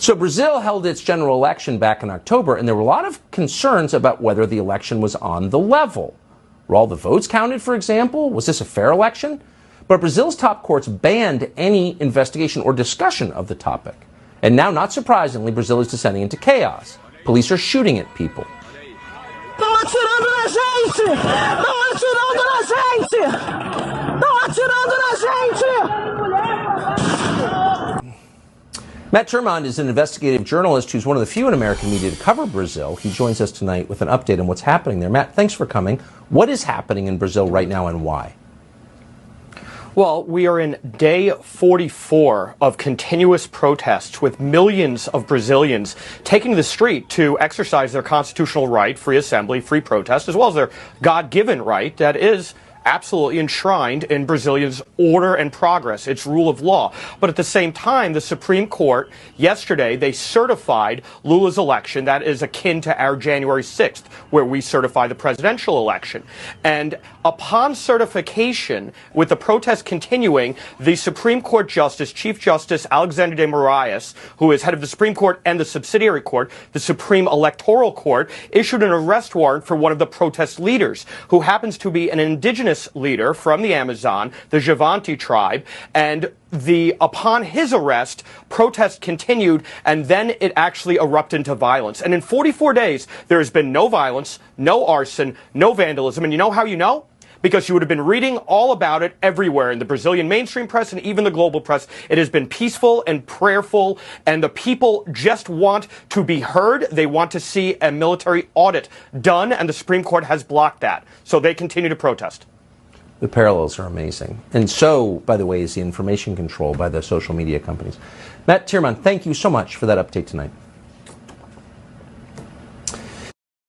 So Brazil held its general election back in October, and there were a lot of concerns about whether the election was on the level. Were all the votes counted, for example? Was this a fair election? But Brazil's top courts banned any investigation or discussion of the topic. And now, not surprisingly, Brazil is descending into chaos. Police are shooting at people. Estão atirando na gente! Estão atirando na gente! Estão atirando na gente! Matt Termond is an investigative journalist who's one of the few in American media to cover Brazil. He joins us tonight with an update on what's happening there. Matt, thanks for coming. What is happening in Brazil right now and why? Well, we are in day 44 of continuous protests with millions of Brazilians taking to the street to exercise their constitutional right, free assembly, free protest, as well as their God-given right that is absolutely enshrined in Brazilians' order and progress, its rule of law. But at the same time, the Supreme Court, yesterday, they certified Lula's election. That is akin to our January 6th, where we certify the presidential election. And upon certification, with the protest continuing, the Supreme Court Justice, Chief Justice Alexandre de Moraes, who is head of the Supreme Court and the subsidiary court, the Supreme Electoral Court, issued an arrest warrant for one of the protest leaders, who happens to be an indigenous leader from the Amazon, the Xavante tribe, and upon his arrest, protests continued, and then it actually erupted into violence. And in 44 days, there has been no violence, no arson, no vandalism. And you know how you know? Because you would have been reading all about it everywhere in the Brazilian mainstream press and even the global press. It has been peaceful and prayerful, and the people just want to be heard. They want to see a military audit done, and the Supreme Court has blocked that. So they continue to protest. The parallels are amazing. And so, by the way, is the information control by the social media companies. Matt Termond, thank you so much for that update tonight.